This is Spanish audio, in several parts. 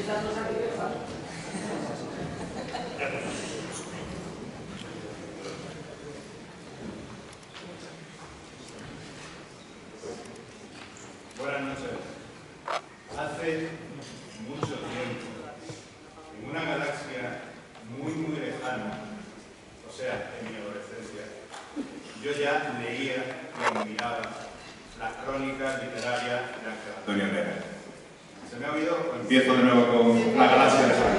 Buenas noches. Hace mucho tiempo, en una galaxia muy lejana, o sea, en mi adolescencia, yo ya leía y admiraba las crónicas literarias de Ángel Antonio Herrera. ¿Se me ha oído? Empiezo de nuevo con la galaxia de San.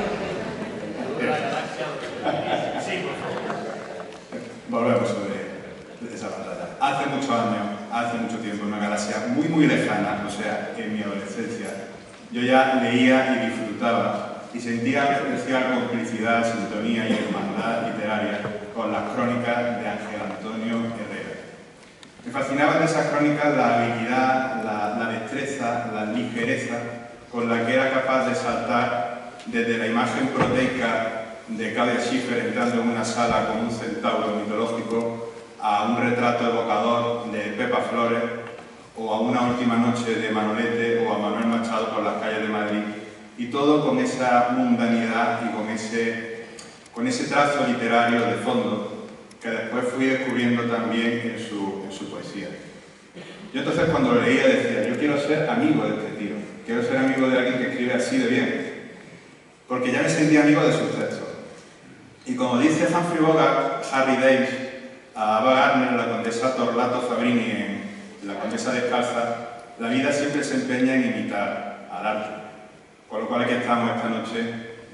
Sí, por favor. Volvemos sobre esa batalla. Hace muchos años, hace mucho tiempo, en una galaxia muy lejana, o sea, en mi adolescencia, yo ya leía y disfrutaba y sentía especial complicidad, sintonía y hermandad literaria con las crónicas de Ángel Antonio Herrera. Me fascinaban esas crónicas la habilidad, la destreza, la ligereza con la que era capaz de saltar desde la imagen proteica de Claudia Schiffer entrando en una sala con un centauro mitológico a un retrato evocador de Pepa Flores, o a Una última noche de Manolete, o a Manuel Machado por las calles de Madrid, y todo con esa mundanidad y con ese trazo literario de fondo que después fui descubriendo también en su poesía. Yo entonces cuando lo leía decía, yo quiero ser amigo de este tío, quiero ser amigo de alguien que escribe así de bien, porque ya me sentía amigo de sus textos. Y como dice Humphrey Bogart, Harry Dames, a Ava Gardner, la condesa Torlato Fabrini en La condesa descalza, la vida siempre se empeña en imitar al arte. Con lo cual aquí estamos esta noche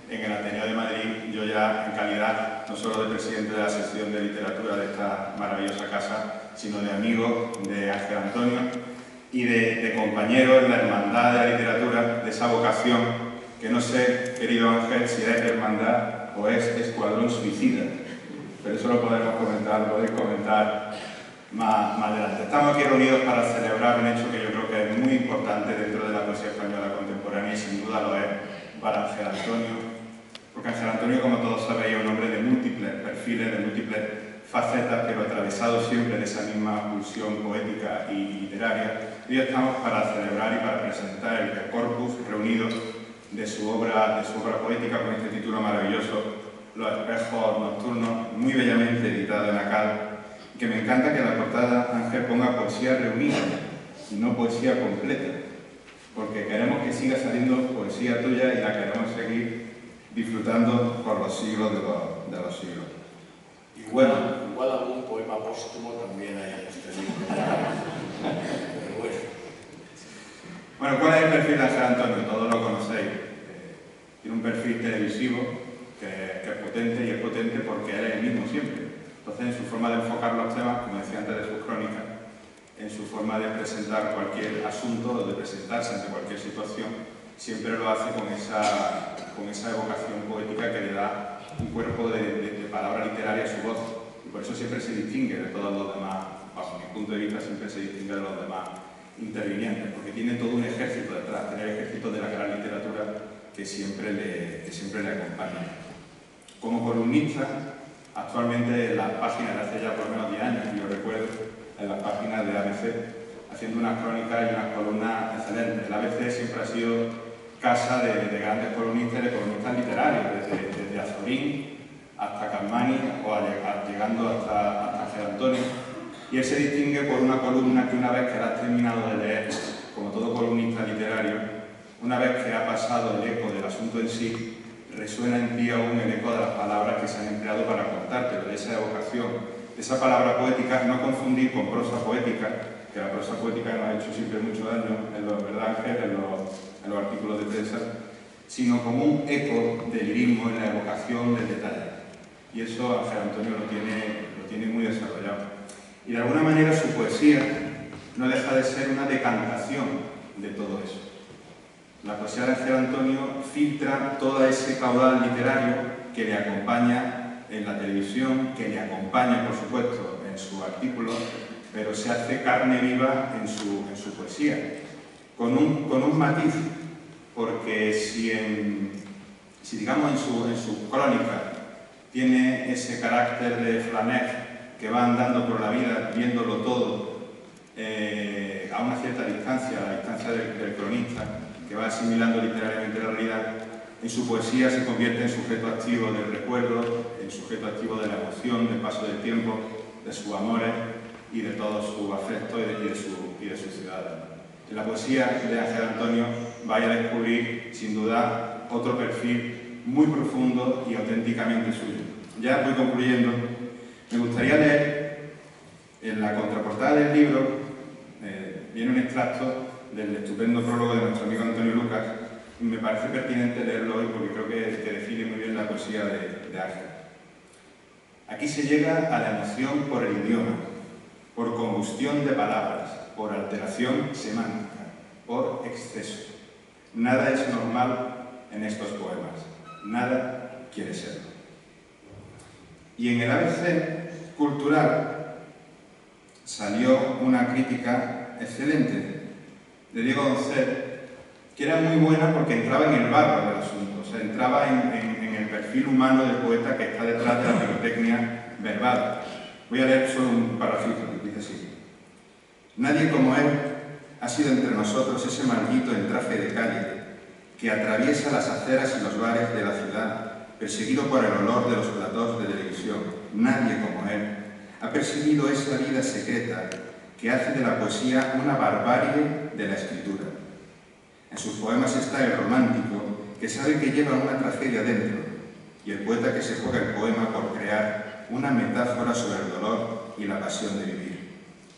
en el Ateneo de Madrid, yo ya en calidad no solo de presidente de la sección de literatura de esta maravillosa casa, sino de amigo de Ángel Antonio y de compañero en la hermandad de la literatura, de esa vocación que no sé, querido Ángel, si es hermandad o es escuadrón suicida. Pero eso lo podéis comentar más adelante. Estamos aquí reunidos para celebrar un hecho que yo creo que es muy importante dentro de la poesía española contemporánea y sin duda lo es para Ángel Antonio, porque Ángel Antonio, como todos sabéis, es un hombre de múltiples perfiles, de múltiples facetas, pero atravesado siempre de esa misma pulsión poética y literaria. Y hoy estamos para celebrar y para presentar el corpus reunido de su obra poética con este título maravilloso, Los espejos nocturnos, muy bellamente editado en ACAD, que me encanta que en la portada Ángel ponga poesía reunida y no poesía completa, porque queremos que siga saliendo poesía tuya y la queremos seguir disfrutando por los siglos de los siglos. Y bueno, igual algún poema póstumo también hay en este libro. Pero bueno. Bueno, ¿cuál es el perfil de Ángel Antonio? Todos lo conocéis. Tiene un perfil televisivo que es potente, y es potente porque él es el mismo siempre. Entonces, en su forma de enfocar los temas, como decía antes de sus crónicas, en su forma de presentar cualquier asunto o de presentarse ante cualquier situación, siempre lo hace con esa evocación poética que le da un cuerpo de palabra literaria a su voz. Y por eso siempre se distingue de todos los demás, bajo mi punto de vista, siempre se distingue de los demás intervinientes, porque tiene todo un ejército detrás, tiene el ejército de la gran literatura que siempre le acompaña. Como columnista, actualmente en las páginas de hace ya por lo menos 10 años, yo recuerdo, en las páginas de ABC, haciendo unas crónicas y unas columnas excelentes. El ABC siempre ha sido casa de grandes columnistas, de columnistas literarios, desde Azorín hasta Capmany o llegando hasta Ángel Antonio. Y él se distingue por una columna que una vez que la has terminado de leer, como todo columnista literario, una vez que ha pasado el eco del asunto en sí, resuena en ti aún el eco de las palabras que se han empleado para contártelo, de esa evocación, de esa palabra poética, no confundir con prosa poética, que la prosa poética nos ha hecho siempre mucho daño en los artículos de prensa, sino como un eco del lirismo en la evocación del detalle. Y eso Ángel Antonio lo tiene muy desarrollado. Y de alguna manera su poesía no deja de ser una decantación de todo eso. La poesía de Ángel Antonio filtra todo ese caudal literario que le acompaña en la televisión, que le acompaña, por supuesto, en sus artículos, pero se hace carne viva en su poesía, con un matiz, porque si digamos en su crónica tiene ese carácter de Flaner que va andando por la vida viéndolo todo a una cierta distancia, a la distancia del cronista, que va asimilando literariamente la realidad, en su poesía se convierte en sujeto activo del recuerdo, en sujeto activo de la emoción, del paso del tiempo, de sus amores y de todo su afecto y de su ciudad. En la poesía de Ángel Antonio vaya a descubrir, sin duda, otro perfil muy profundo y auténticamente suyo. Ya voy concluyendo. Me gustaría leer en la contraportada del libro, viene un extracto del estupendo prólogo de nuestro amigo Antonio Lucas, y me parece pertinente leerlo hoy porque creo que define muy bien la poesía de Ángel. Aquí se llega a la emoción por el idioma, por combustión de palabras, por alteración semántica, por exceso. Nada es normal en estos poemas, nada quiere serlo. Y en el ABC cultural salió una crítica excelente de Diego Doncel, que era muy buena porque entraba en el barro del asunto, o sea, entraba en el perfil humano del poeta que está detrás de la pirotecnia verbal. Voy a leer solo un parrafito que dice así. Nadie como él ha sido entre nosotros ese maldito en traje de calle que atraviesa las aceras y los bares de la ciudad, perseguido por el olor de los platós de televisión. Nadie como él ha perseguido esa vida secreta que hace de la poesía una barbarie de la escritura. En sus poemas está el romántico, que sabe que lleva una tragedia dentro, y el poeta que se juega el poema por crear una metáfora sobre el dolor y la pasión de vivir.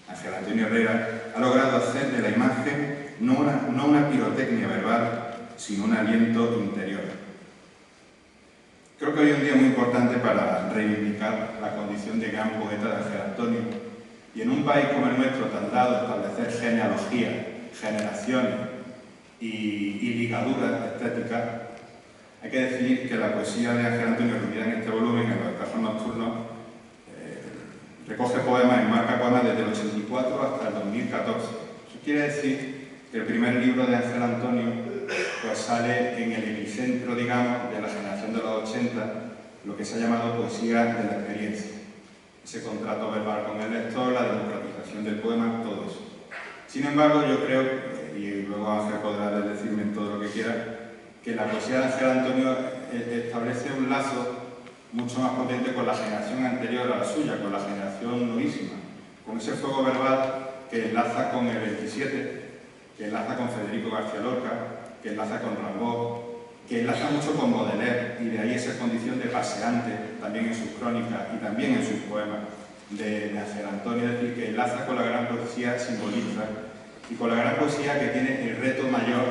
Ángel Antonio Herrera ha logrado hacer de la imagen no una pirotecnia verbal, sino un aliento interior. Creo que hoy es un día muy importante para reivindicar la condición de gran poeta de Ángel Antonio, y en un país como el nuestro, tan dado a establecer genealogía, generaciones y ligaduras estéticas, hay que decir que la poesía de Ángel Antonio, reunida en este volumen, en los Espejos Nocturnos, recoge poemas, enmarca poemas desde el 84 hasta el 2014. Eso quiere decir que el primer libro de Ángel Antonio pues sale en el epicentro, digamos, de la generación de los 80, lo que se ha llamado poesía de la experiencia. Ese contrato verbal con el lector, la democratización del poema, todo eso. Sin embargo, yo creo, y luego Ángel podrá decirme todo lo que quiera, que la poesía de Ángel Antonio establece un lazo mucho más potente con la generación anterior a la suya, con la generación novísima, con ese fuego verbal que enlaza con el 27, que enlaza con Federico García Lorca, que enlaza con Rimbaud, que enlaza mucho con Baudelaire, y de ahí esa condición de paseante, también en sus crónicas y también en sus poemas de Ángel Antonio, es decir, que enlaza con la gran poesía simbolista y con la gran poesía que tiene el reto mayor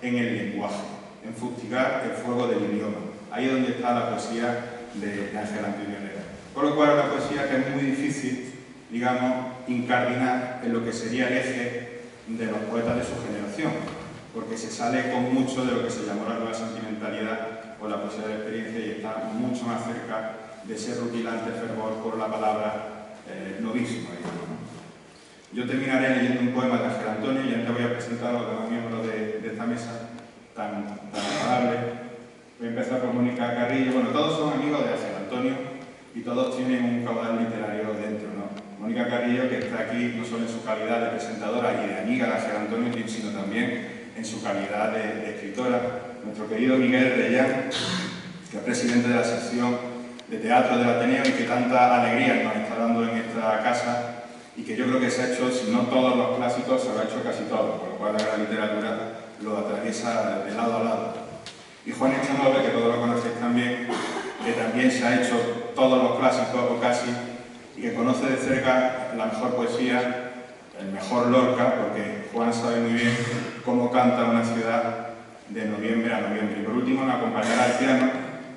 en el lenguaje, en fustigar el fuego del idioma. Ahí es donde está la poesía de Ángel Antonio Herrera. Por lo cual, una poesía que es muy difícil, digamos, incardinar en lo que sería el eje de los poetas de su generación, porque se sale con mucho de lo que se llamó la nueva sentimentalidad o la poesía de la experiencia y está mucho más cerca de ese rutilante fervor por la palabra novísimo, digamos. Yo terminaré leyendo un poema de Ángel Antonio y antes voy a presentar a los demás miembros de esta mesa tan agradable. Voy a empezar por Mónica Carrillo. Bueno, todos son amigos de Ángel Antonio y todos tienen un caudal literario dentro, ¿no? Mónica Carrillo, que está aquí no solo en su calidad de presentadora y de amiga de Ángel Antonio, sino también en su calidad de escritora. Nuestro querido Miguel Reyán, que es presidente de la sección de teatro del Ateneo y que tanta alegría nos está dando en esta casa y que yo creo que se ha hecho, si no todos los clásicos, se lo ha hecho casi todos, por lo cual la gran literatura lo atraviesa de lado a lado. Y Juan Echanove, que todos lo conocéis también, que también se ha hecho todos los clásicos o casi, y que conoce de cerca la mejor poesía, el mejor Lorca, porque Juan sabe muy bien cómo canta una ciudad de noviembre a noviembre. Y por último, me acompañará al piano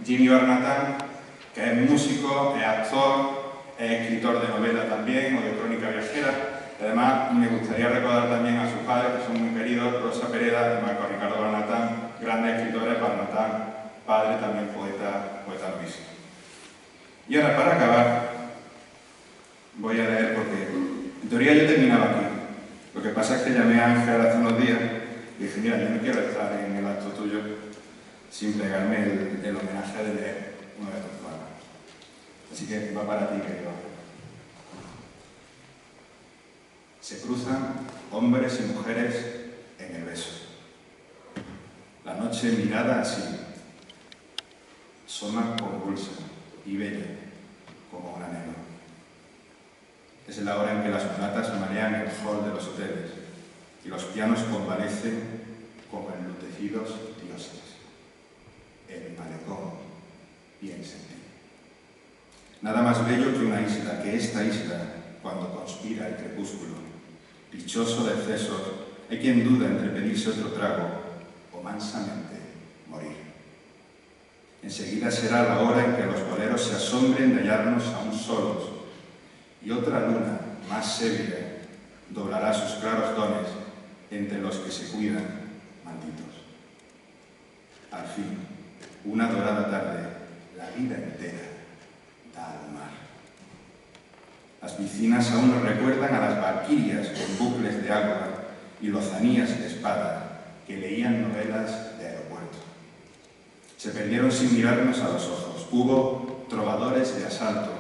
Jimmy Barnatán, que es músico, es actor, es escritor de novela también, o de crónica viajera. Además, me gustaría recordar también a sus padres, que son muy queridos, Rosa Pereda y Marco Ricardo Barnatán, grandes escritores. Barnatán, padre, también poeta novísimo. Y ahora, para acabar, voy a leer porque, en teoría, yo terminaba aquí. Lo que pasa es que llamé a Ángel hace unos días y dije, mira, yo no quiero estar en el acto tuyo sin plegarme el homenaje de leer uno de tus poemas. Así que va para ti, querido Ángel. Se cruzan hombres y mujeres en el beso. La noche mirada así, asoma convulsa y bella como un anhelo. Es la hora en que las mulatas marean el hall de los hoteles y los pianos convalecen como enlutecidos dioses. El malecón piensa en ti. Nada más bello que una isla, que esta isla, cuando conspira el crepúsculo. Dichoso de excesos, hay quien duda entre pedirse otro trago o mansamente morir. Enseguida será la hora en que los boleros se asombren de hallarnos aún solos, y otra luna, más seria, doblará sus claros dones entre los que se cuidan, malditos. Al fin, una dorada tarde, la vida entera da al mar. Las piscinas aún nos recuerdan a las valquirias con bucles de agua y lozanías de espada que leían novelas de aeropuerto. Se perdieron sin mirarnos a los ojos. Hubo trovadores de asalto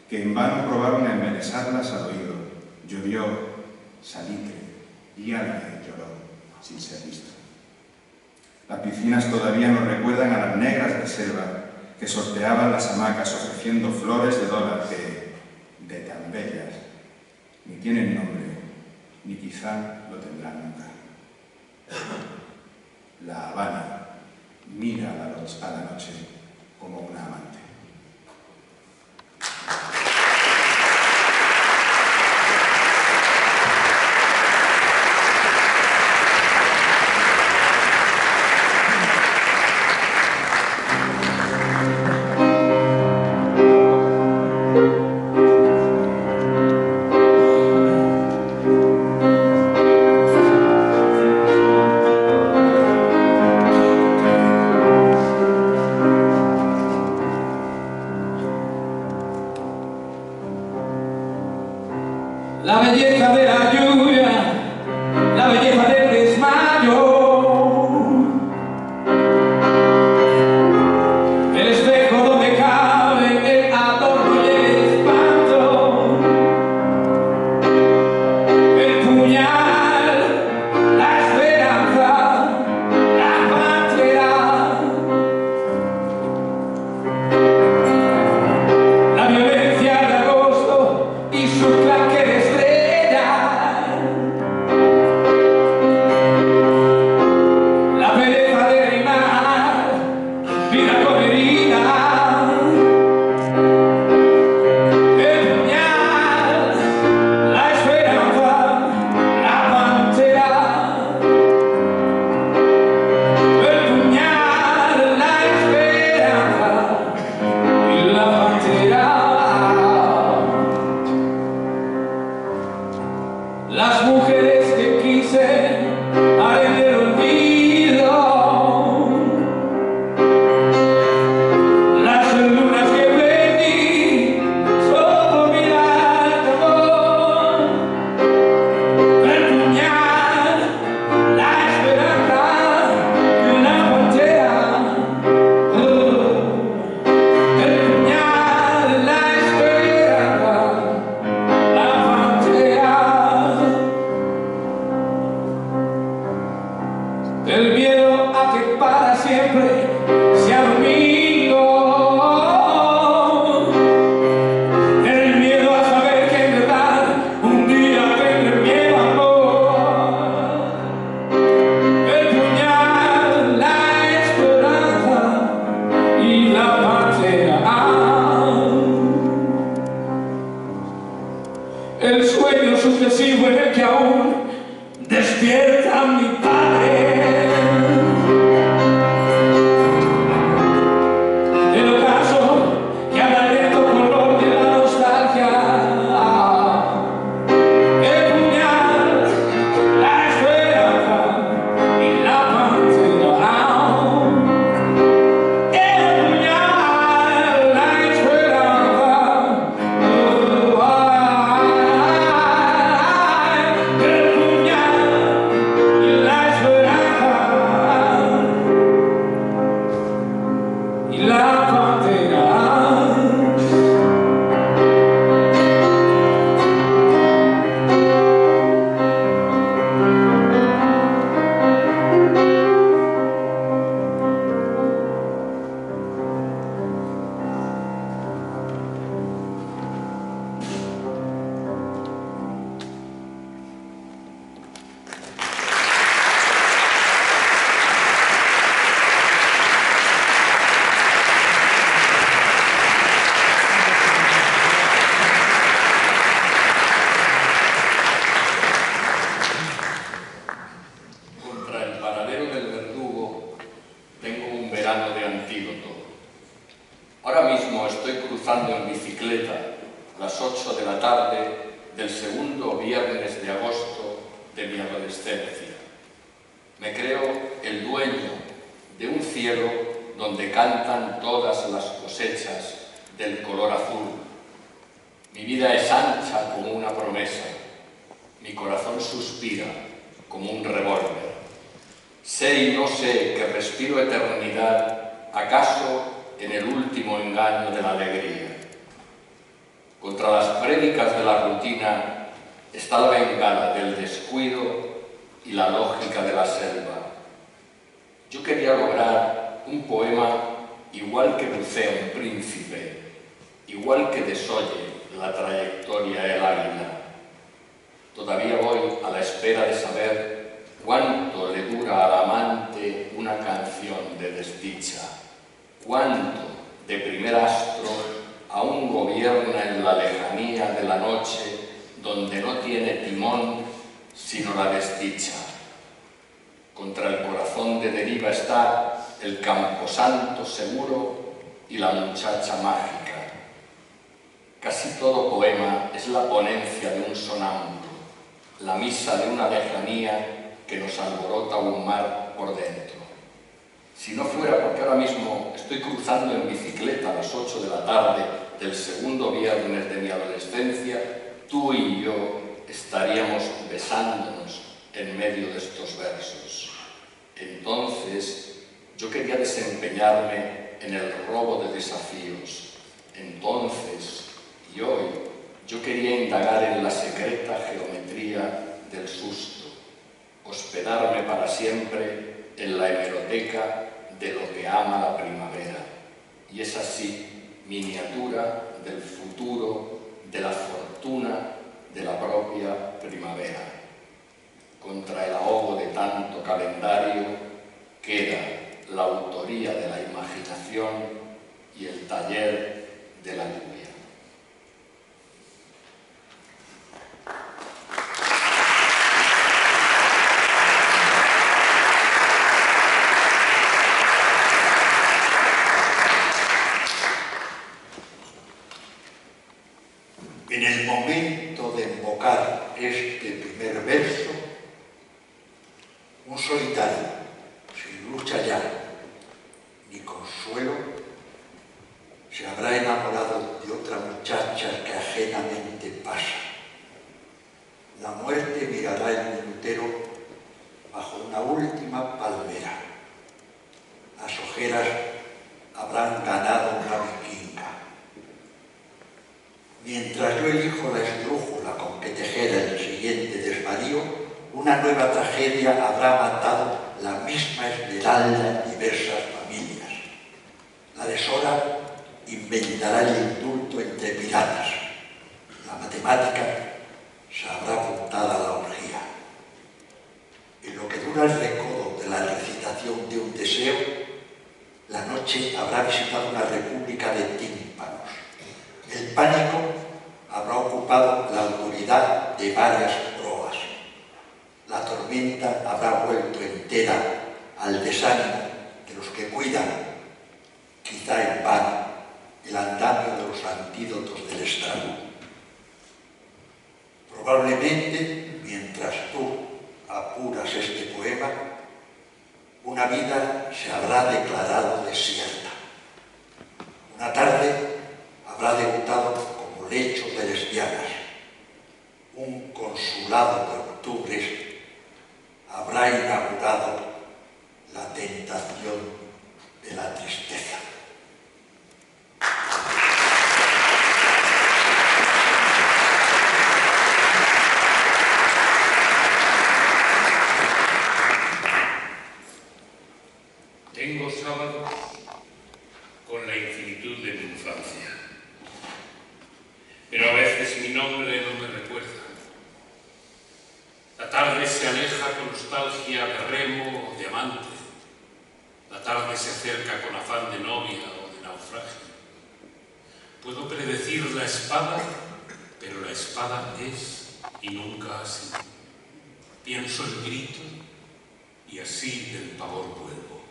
que en vano probaron embelesarlas al oído. Llovió salitre y alguien lloró sin ser visto. Las piscinas todavía nos recuerdan a las negras de selva que sorteaban las hamacas ofreciendo flores de dólar que, de tan bellas, ni tienen nombre, ni quizá lo tendrán nunca. La Habana mira a la noche como una amante. La belleza de la lluvia, la belleza del desmayo, el espejo donde cabe el adorno y el espanto, el puñal, la esperanza, la pantera, la violencia de agosto y su claque de las mujeres que quise haré del olvido, las lunas que perdí solo mirar tu amor, el puñal, la esperanza y una pantera, el puñal, la esperanza, la pantera. segundo viernes de agosto de mi adolescencia. Me creo el dueño de un cielo donde cantan todas las cosechas del color azul. Mi vida es ancha como una promesa. Mi corazón suspira como un revólver. Sé y no sé que respiro eternidad, acaso en el último engaño de la alegría. Contra las prédicas de la rutina está la bengala del descuido y la lógica de la selva. Yo quería lograr un poema igual que Buceo, príncipe, igual que desoye la trayectoria del águila. Todavía voy a la espera de saber cuánto le dura al amante una canción de desdicha, cuánto de primer astro aún gobierna en la lejanía de la noche donde no tiene timón sino la desdicha. Contra el corazón de deriva está el camposanto seguro y la muchacha mágica. Casi todo poema es la ponencia de un sonámbulo, la misa de una lejanía que nos alborota un mar por dentro. Si no fuera porque ahora mismo estoy cruzando en bicicleta a las 8 de la tarde del segundo viernes de mi adolescencia, tú y yo estaríamos besándonos en medio de estos versos. Entonces, yo quería desempeñarme en el robo de desafíos. Entonces, y hoy, yo quería indagar en la secreta geometría del susto, hospedarme para siempre en la hemeroteca de lo que ama la primavera. Y es así, miniatura del futuro, de la fortuna de la propia primavera. Contra el ahogo de tanto calendario queda la autoría de la imaginación y el taller de la lluvia. En el momento de invocar este primer verso, un solitario, sin lucha ya, ni consuelo, se habrá enamorado de otra muchacha que ajenamente pasa. La muerte mirará el minutero bajo una última palmera. Las ojeras habrán ganado una vikinga. Mientras yo elijo la esdrújula con que tejer el siguiente desvarío, una nueva tragedia habrá matado la misma esmeralda en diversas familias. La deshora inventará el indulto entre piratas. La matemática se habrá apuntado a la orgía. En lo que dura el recodo de la recitación de un deseo, la noche habrá visitado una república de tímpanos. El pánico habrá ocupado la autoridad de varias proas. La tormenta habrá vuelto entera al desánimo de los que cuidan, quizá en vano, el andamio de los antídotos del estrago. Probablemente, mientras tú apuras este poema, una vida se habrá declarado desierta. Una tarde habrá debutado como lecho de lesbianas. Un consulado de octubres habrá inaugurado la tentación de la tristeza. Tengo sábados con la infinitud de mi infancia, pero a veces mi nombre no me recuerda. La tarde se aleja con nostalgia de remo o de amante. La tarde se acerca con afán de novia o de naufragio. Puedo predecir la espada, pero la espada es y nunca ha sido. Pienso el grito y así del pavor vuelvo.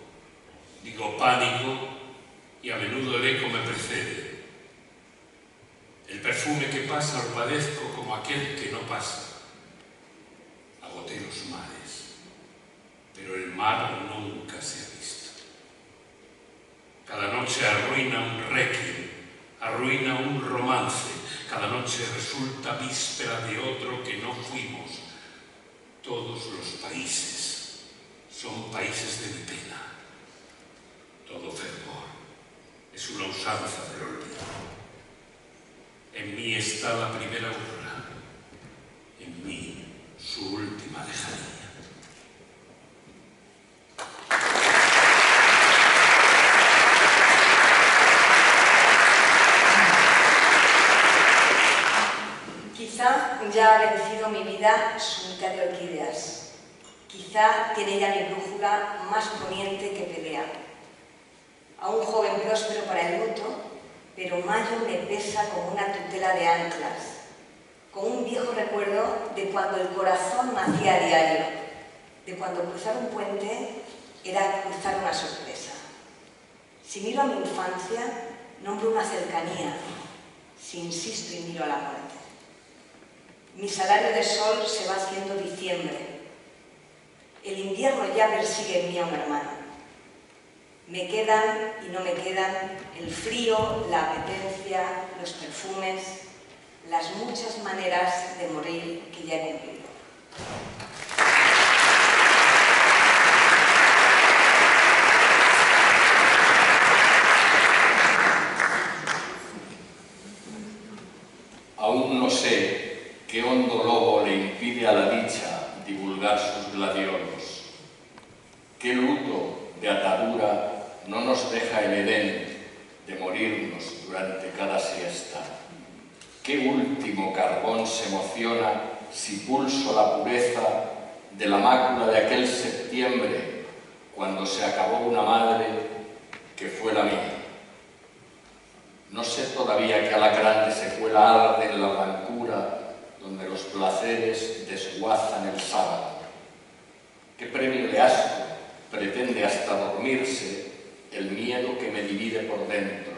Digo pánico y a menudo el eco me precede. El perfume que pasa lo padezco como aquel que no pasa. Agoté los mares, pero el mar nunca se ha visto. Cada noche arruina un requiem, arruina un romance. Cada noche resulta víspera de otro que no fuimos. Todos los países son países de mi pena. Todo fervor es una usanza del olvido. En mí está la primera aurora, en mí su última lejanía. Quizá ya ha vencido mi vida su mitad de orquídeas. Quizá tiene ya mi brújula más poniente que pelea. Aún joven próspero para el luto, pero mayo me pesa como una tutela de anclas, con un viejo recuerdo de cuando el corazón nacía a diario, de cuando cruzar un puente era cruzar una sorpresa. Si miro a mi infancia, nombro una cercanía, si insisto y miro a la muerte. Mi salario de sol se va haciendo diciembre. El invierno ya persigue en mí a un hermano. Me quedan y no me quedan el frío, la apetencia, los perfumes, las muchas maneras de morir que ya he cumplido. Aún no sé qué hondo lobo le impide a la dicha divulgar sus gladiolos. Qué luto de atadura no nos deja el Edén de morirnos durante cada siesta. Qué último carbón se emociona si pulso la pureza de la mácula de aquel septiembre cuando se acabó una madre que fue la mía. No sé todavía qué alacrán de secuela arde en la blancura donde los placeres desguazan el sábado. ¿Qué premio de asco pretende hasta dormirse el miedo que me divide por dentro?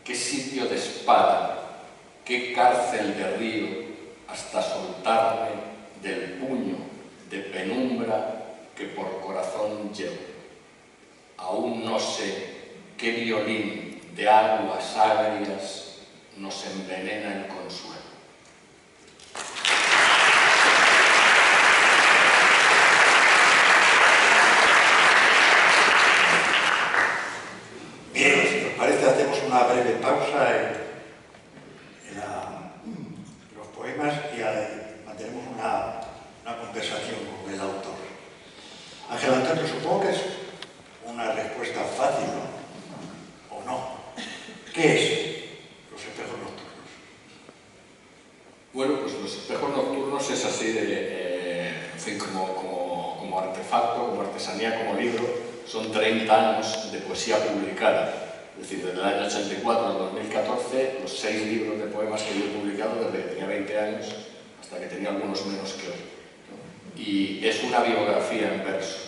¿Qué sitio de espada, qué cárcel de río hasta soltarme del puño de penumbra que por corazón llevo? Aún no sé qué violín de aguas agrias nos envenena el consuelo. Bien, si os parece, hacemos una breve pausa en los poemas y mantenemos una conversación con el autor. Ángel Antonio, supongo que es una respuesta fácil, ¿no? ¿O no? ¿Qué es los espejos nocturnos? Bueno, pues los espejos nocturnos es así en fin, como artefacto, como artesanía, como libro, son 30 años de poesía publicada. Es decir, desde el año 84 al 2014, los 6 libros de poemas que yo he publicado desde que tenía 20 años hasta que tenía algunos menos que hoy, ¿no? Y es una biografía en verso.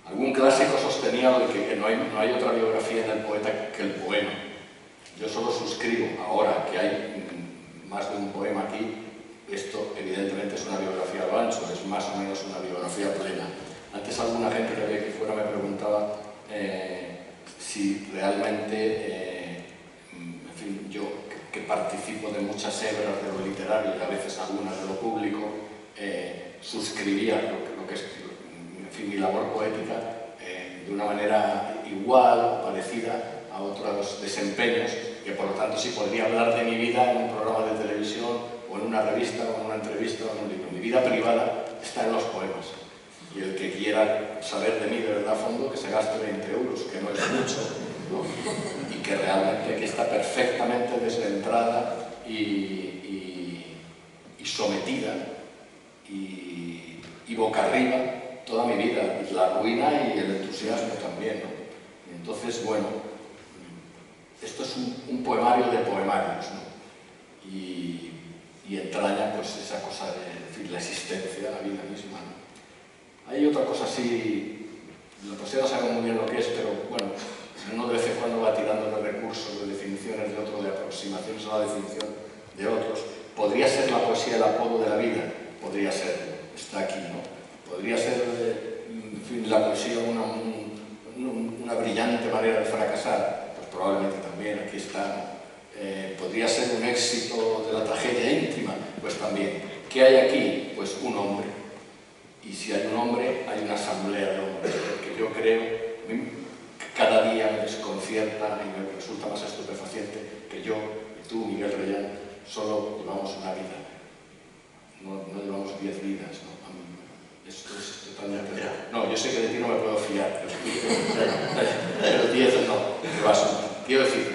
Algún clásico sostenía que no hay otra biografía en el poeta que el poema. Yo solo suscribo, ahora que hay más de un poema aquí, esto evidentemente es una biografía a lo ancho, es más o menos una biografía plena. Antes alguna gente que había aquí fuera me preguntaba si realmente, en fin, yo que participo de muchas hebras de lo literario y a veces algunas de lo público, suscribía lo que es, en fin, mi labor poética de una manera igual o parecida a otros desempeños, que por lo tanto sí podría hablar de mi vida en un programa de televisión o en una revista o en una entrevista o en un libro. Mi vida privada está en los poemas. Y el que quiera saber de mí de verdad a fondo, que se gaste 20 euros, que no es mucho, ¿no? Y que realmente aquí está perfectamente descentrada y sometida y boca arriba toda mi vida, la ruina y el entusiasmo también, ¿no? Entonces, bueno, esto es un poemario de poemarios, ¿no? Y entraña pues esa cosa de, en fin, la existencia, la vida misma, ¿no? Hay otra cosa así, la poesía no sabe muy bien lo que es, pero bueno, uno de vez en cuando va tirando de recursos, de definiciones de otros, de aproximaciones a la definición de otros. ¿Podría ser la poesía el apodo de la vida? Podría ser, está aquí, ¿no? ¿Podría ser, en fin, la poesía una brillante manera de fracasar? Pues probablemente también, aquí está, ¿no? ¿Podría ser un éxito de la tragedia íntima? Pues también. ¿Qué hay aquí? Pues un hombre. Y si hay un hombre, hay una asamblea de hombres, porque yo creo que cada día me desconcierta y me resulta más estupefaciente que yo y tú, Miguel Reyán, solo llevamos una vida. No llevamos 10 vidas, ¿no? Esto es totalmente... No, yo sé que de ti no me puedo fiar, pero 10 no, te vas a... Quiero decir,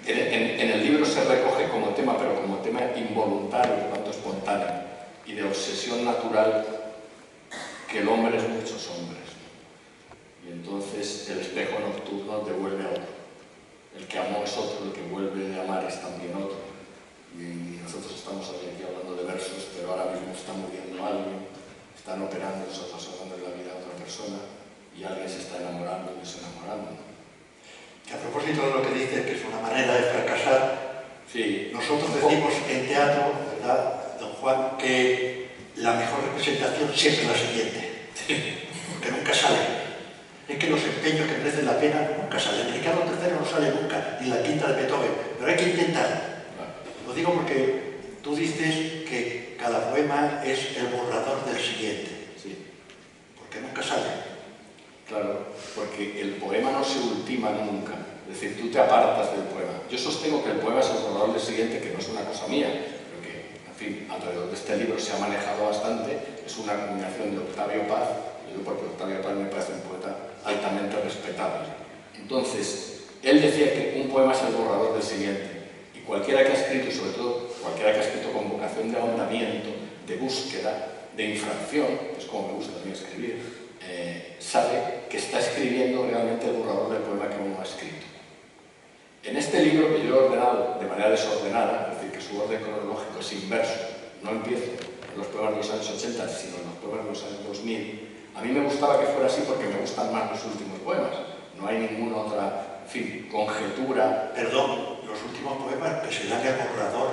en el libro se recoge como tema, pero como tema involuntario, por tanto espontáneo, y de obsesión natural, que el hombre es muchos hombres, ¿no? Y entonces el espejo nocturno devuelve a otro. El que amó es otro, el que vuelve a amar es también otro. Y nosotros estamos hoy aquí hablando de versos, pero ahora mismo está muriendo alguien, están operando, nosotros hablando de la vida de otra persona, y alguien se está enamorando y desenamorando. A propósito de lo que dice, que es una manera de fracasar, sí. Nosotros decimos en teatro, ¿verdad, don Juan, que la mejor representación siempre es la siguiente, porque nunca sale. Es que los empeños que merecen la pena nunca salen. Ricardo III no sale nunca, ni la quinta de Beethoven, pero hay que intentar. Lo digo porque tú dices que cada poema es el borrador del siguiente. Sí. Porque nunca sale. Claro, porque el poema no se ultima nunca. Es decir, tú te apartas del poema. Yo sostengo que el poema es el borrador del siguiente, que no es una cosa mía, pero que, en fin, alrededor de este libro se ha manejado bastante. Es una combinación de Octavio Paz, yo porque Octavio Paz me parece un poeta altamente respetable. Entonces, él decía que un poema es el borrador del siguiente. Y cualquiera que ha escrito, y sobre todo cualquiera que ha escrito con vocación de ahondamiento, de búsqueda, de infracción, que es como me gusta también escribir, sabe que está escribiendo realmente el borrador del poema que uno ha escrito. En este libro, que yo he ordenado de manera desordenada, es decir, que su orden cronológico es inverso, no empiezo en los poemas de los años 80, sino en los poemas de los años 2000, a mí me gustaba que fuera así porque me gustan más los últimos poemas. No hay ninguna otra, en fin, conjetura. Perdón, los últimos poemas que se dan el borrador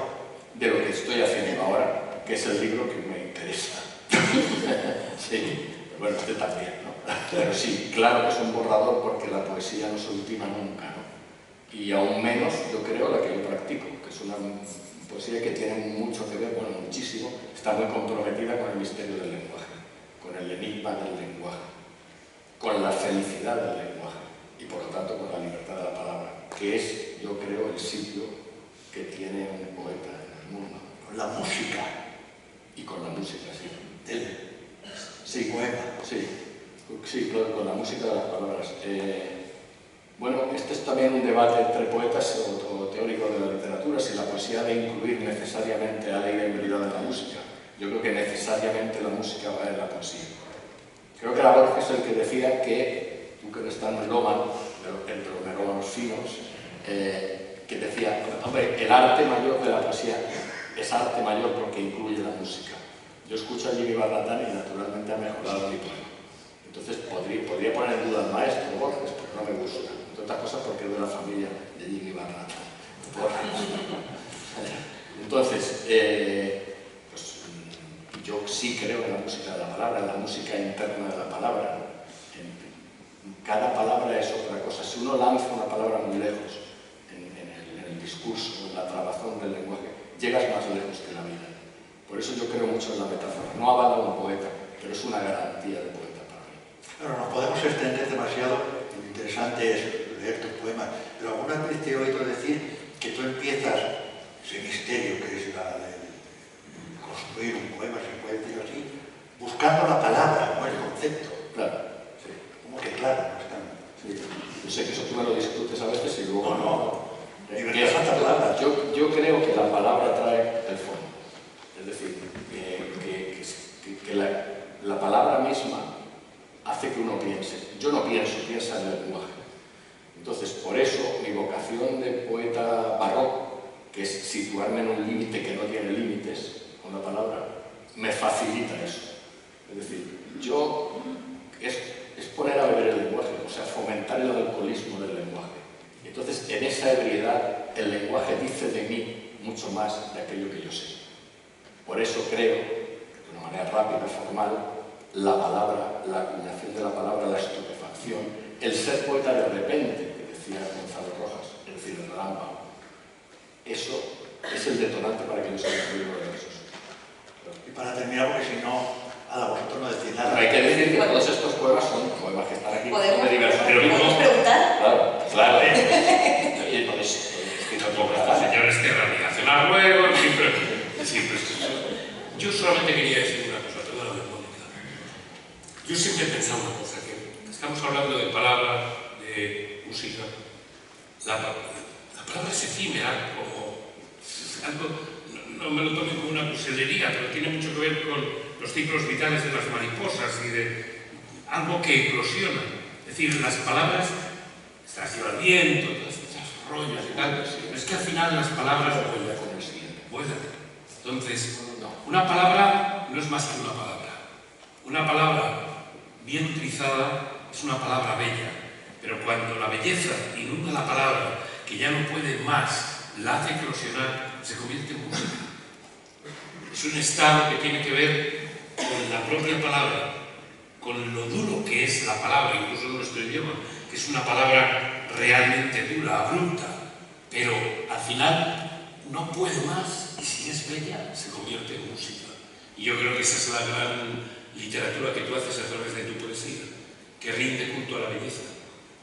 de lo que estoy haciendo ahora, que es el libro que me interesa. Sí, bueno, este también, ¿no? Pero sí, claro que es un borrador porque la poesía no se ultima nunca, ¿no? Y aún menos, yo creo, la que yo practico, que es una poesía que tiene mucho que ver, bueno, muchísimo, está muy comprometida con el misterio del lenguaje, con el enigma del lenguaje, con la felicidad del lenguaje y por lo tanto con la libertad de la palabra, que es, yo creo, el sitio que tiene un poeta en el mundo. Con la música. Y con la música, sí. Sí, poema. Sí, claro, con la música de las palabras. Bueno, este es también un debate entre poetas o teóricos de la literatura, si la poesía debe incluir necesariamente a la inembriedad de la música. Yo creo que necesariamente la música va en la poesía. Creo que era Borges el que decía que, tú que eres tan melómano, entre los melómanos finos, que decía, hombre, el arte mayor de la poesía es arte mayor porque incluye la música. Yo escucho a Jimmy Barratán y naturalmente ha mejorado mi poema. Entonces podría poner en duda al maestro Borges porque no me gusta. Entre otras cosas porque es de la familia de Jimmy Barratán. Entonces, pues, yo sí creo en la música de la palabra, en la música interna de la palabra. Cada palabra es otra cosa. Si uno lanza una palabra muy lejos en el discurso, en la trabazón del lenguaje, llegas más lejos que la vida. Por eso yo creo mucho en la metáfora. No avala a un poeta, pero es una garantía de poeta para mí. Claro, no podemos extender demasiado. Lo interesante es leer tus poemas, pero alguna vez te he oído decir que tú empiezas ese misterio que es la de construir un poema, se puede decir así, buscando la palabra, no el concepto. Claro, sí. Como que claro, no están. Sí. Yo sé que eso tú me lo discutes a veces y luego no. Yo creo que la palabra trae el fondo. Es decir, que la palabra misma hace que uno piense. Yo no pienso, piensa en el lenguaje. Entonces, por eso, mi vocación de poeta barroco, que es situarme en un límite que no tiene límites con la palabra, me facilita eso. Es decir, es poner a beber el lenguaje, o sea, fomentar el alcoholismo del lenguaje. Entonces, en esa ebriedad, el lenguaje dice de mí mucho más de aquello que yo sé. Por eso creo, de una manera rápida y formal, la palabra, la acuñación de la palabra, la estupefacción, el ser poeta de repente, que decía Gonzalo Rojas, es decir, el relámpago, eso es el detonante para que yo sea un libro de versos. Y para terminar, porque si no, a vosotros no decís nada. Hay que decir que todos estos poemas son poemas que están aquí, son de diversos. ¿Podemos preguntar? Claro. Y por eso, Señor Esteban, ni nacional luego, siempre. Yo solamente quería decir una cosa, perdóname, Mónica. Yo siempre he pensado una cosa, que estamos hablando de palabra, de música. La palabra es efímera, como algo, no me lo tome como una cursilería, pero tiene mucho que ver con los ciclos vitales de las mariposas y de algo que eclosiona. Es decir, las palabras, estación al viento, todas esas rollos y tal, pero es que al final las palabras vuelan. Entonces, una palabra no es más que una palabra. Una palabra bien utilizada es una palabra bella, pero cuando la belleza inunda la palabra, que ya no puede más, la hace eclosionar, se convierte en música. Es un estado que tiene que ver con la propia palabra, con lo duro que es la palabra, incluso en nuestro idioma, que es una palabra realmente dura, abrupta, pero al final no puede más, y si es bella, se convierte en música. Y yo creo que esa es la gran literatura que tú haces a través de tu poesía, que rinde culto a la belleza,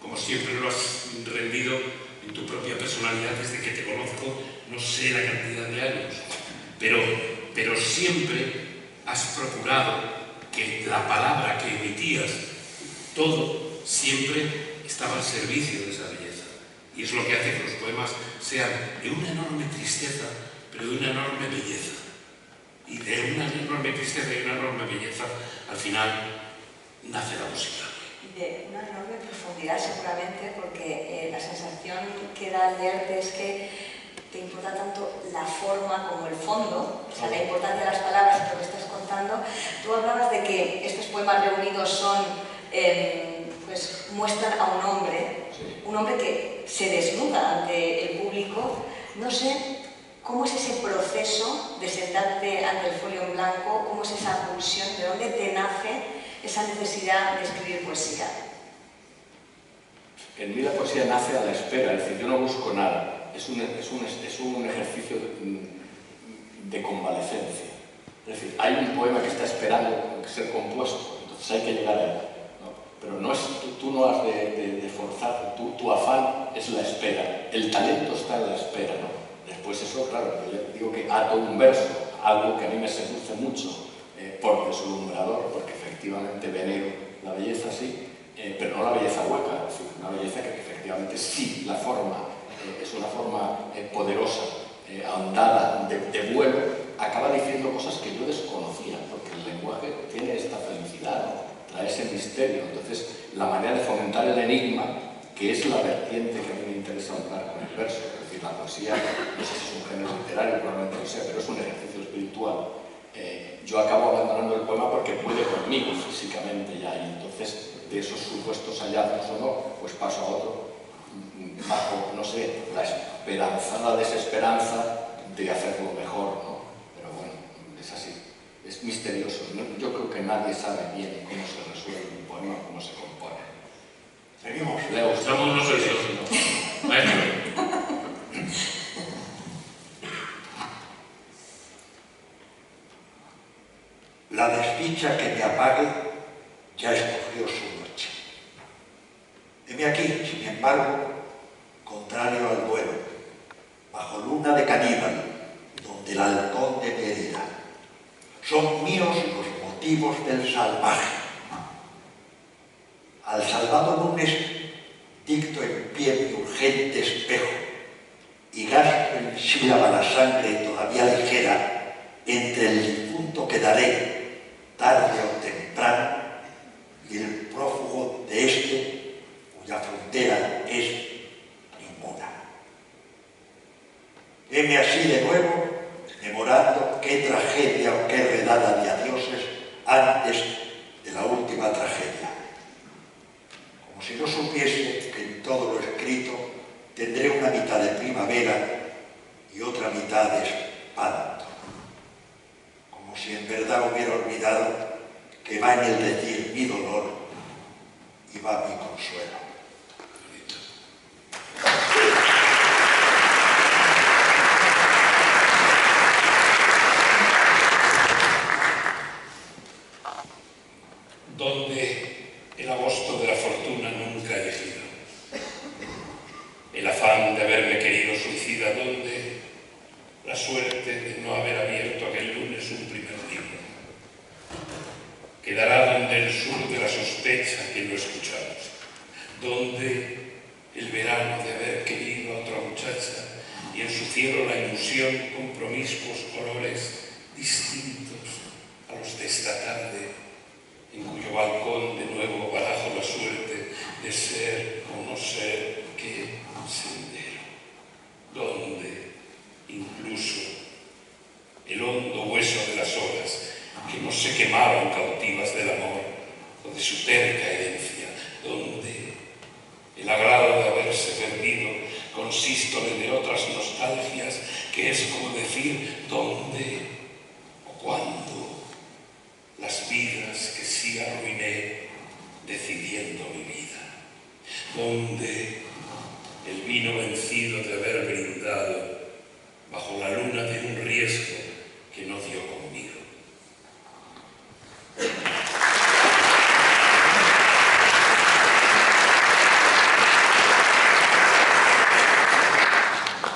como siempre lo has rendido en tu propia personalidad desde que te conozco, no sé la cantidad de años, pero siempre has procurado que la palabra que emitías, todo, siempre estaba al servicio de esa belleza. Y es lo que hace que los poemas sean de una enorme tristeza, pero de una enorme belleza. Y de una enorme tristeza y una enorme belleza, al final, nace la música. Y de una enorme profundidad, seguramente, porque la sensación que da al leerte es que te importa tanto la forma como el fondo, o sea, la importancia de las palabras y lo que estás contando. Tú hablabas de que estos poemas reunidos son, pues, muestran a un hombre que se desnuda ante el público. No sé cómo es ese proceso de sentarte ante el folio en blanco, cómo es esa pulsión, de dónde te nace esa necesidad de escribir poesía. En mí la poesía nace a la espera, es decir, yo no busco nada. Es un ejercicio de convalecencia. Es decir, hay un poema que está esperando ser compuesto, entonces hay que llegar a él, ¿no? Pero no es, tú no has de forzar, tu afán es la espera, el talento está en la espera, ¿no? Después eso, claro, yo digo que ato un verso, algo que a mí me seduce mucho por deslumbrador, porque efectivamente venero la belleza sí, pero no la belleza hueca, es decir, una belleza que efectivamente sí, la forma es una forma poderosa, ahondada, de vuelo, acaba diciendo cosas que yo desconocía, porque el lenguaje tiene esta felicidad, ¿no? Trae ese misterio. Entonces, la manera de fomentar el enigma, que es la vertiente que a mí me interesa honrar con el verso, es decir, la poesía, no sé si es un género literario, probablemente no sea, pero es un ejercicio espiritual. Yo acabo abandonando el poema porque puede conmigo físicamente ya, y entonces de esos supuestos hallazgos o no, pues paso a otro, bajo, no sé, la esperanzada desesperanza de hacerlo mejor, ¿no? Pero bueno, es así, es misterioso. Yo creo que nadie sabe bien cómo se resuelve un poema, cómo se compone. Seguimos. Leo, Estamos nosotros. Maestro. La desdicha que me apague ya escogió su noche. Heme aquí, sin embargo, contrario al vuelo, bajo luna de caníbal, donde el halcón de mi herida. Son míos los motivos del salvaje. Al salvado lunes dicto en pie mi urgente espejo y gasto en sílaba la sangre todavía ligera entre el difunto que daré tarde o temprano y el prófugo de este cuya frontera es ninguna. Heme así de nuevo, memorando qué tragedia o qué redada de adioses antes de la última tragedia. Como si no supiese que en todo lo escrito hubiera olvidado que va en el decir mi dolor y va mi consuelo. Donde el agosto de la fortuna nunca he elegido, el afán de haberme querido suicida, donde la suerte de no haber abierto aquel lunes un primer libro, quedará donde el sur de la sospecha que no escuchamos, donde el verano de haber querido a otra muchacha y en su cielo la ilusión con promiscuos colores distintos a los de esta tarde, en cuyo balcón de nuevo barajo la suerte de ser o no ser qué sendero, donde incluso el hondo hueso de las horas que no se quemaron cautivas del amor o de su terca herencia, donde el agrado de haberse perdido consístole de otras nostalgias, que es como decir dónde o cuándo las vidas que sí arruiné decidiendo mi vida, donde el vino vencido de haber brindado bajo la luna de un riesgo que no dio conmigo.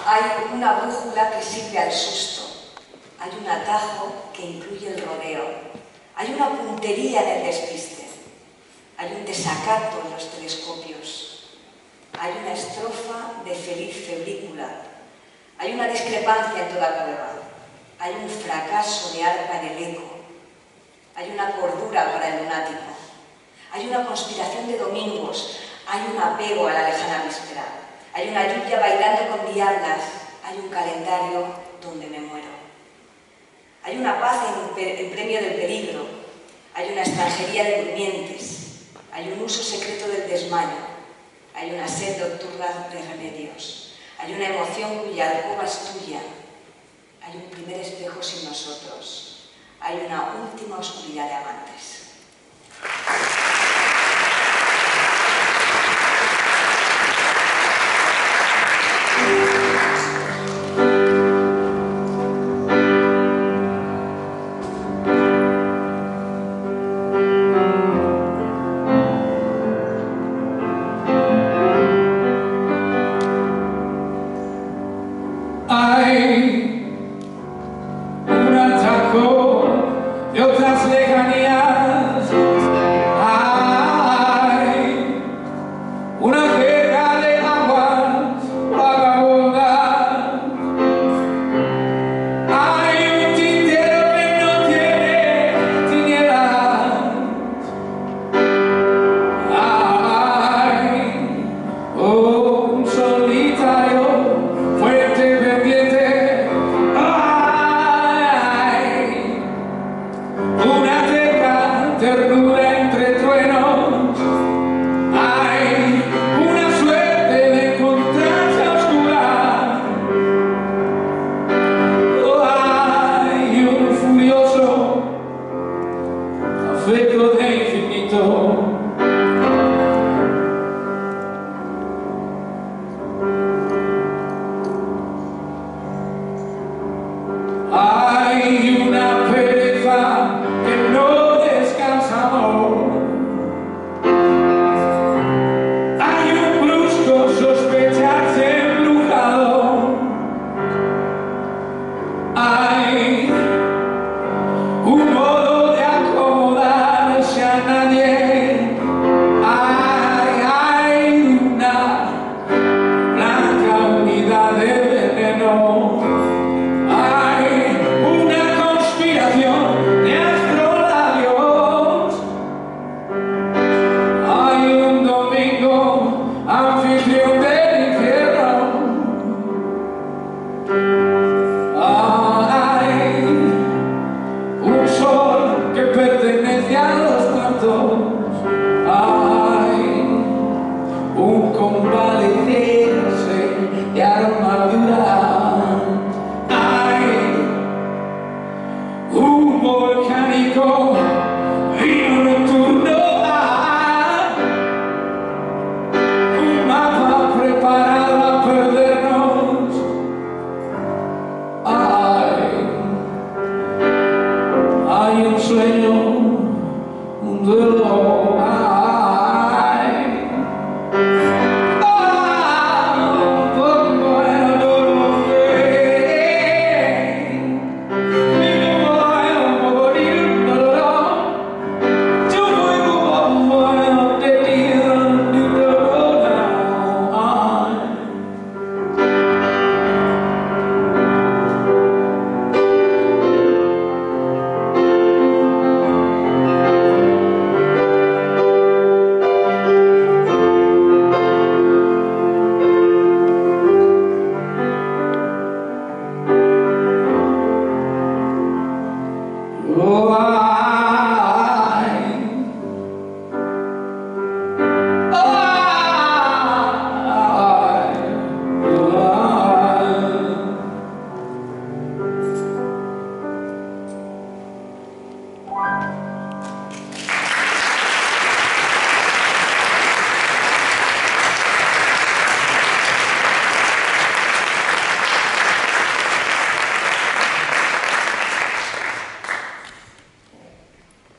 Hay una brújula que sirve al susto, hay un atajo que incluye el rodeo, hay una puntería en el despiste, hay un desacato en los telescopios, hay una estrofa de feliz febrícula, hay una discrepancia en toda prueba, hay un fracaso de arpa en el eco, hay una cordura para el lunático, hay una conspiración de domingos, hay un apego a la lejana víspera, hay una lluvia bailando con diablas, hay un calendario donde me muero. Hay una paz en premio del peligro, hay una extranjería de durmientes, hay un uso secreto del desmayo, hay una sed nocturna de remedios, hay una emoción cuya alcoba es tuya, hay un primer espejo sin nosotros, hay una última oscuridad de amantes. Hay un atajo de otras lejanías, hay una guerra de aguas vagabundas, hay un tintero que no tiene tinieblas, hay un solitario fuerte pendiente, hay una teca ternura entre truenos, hay una suerte de encontrarse a oscuras, hay un furioso afecto de infinito. Hay una pereza que no descansa, amor. Hay un brusco sospecharse embrujado. Hay un modo de acomodarse a nadie. Hay una blanca unidad de veneno. Hay una conspiración de astrolabios. Hay un domingo anfitrión del infierno. Hay un sol que pertenece a los muertos. Hay un convalecerse de armadura. Hay un volcánico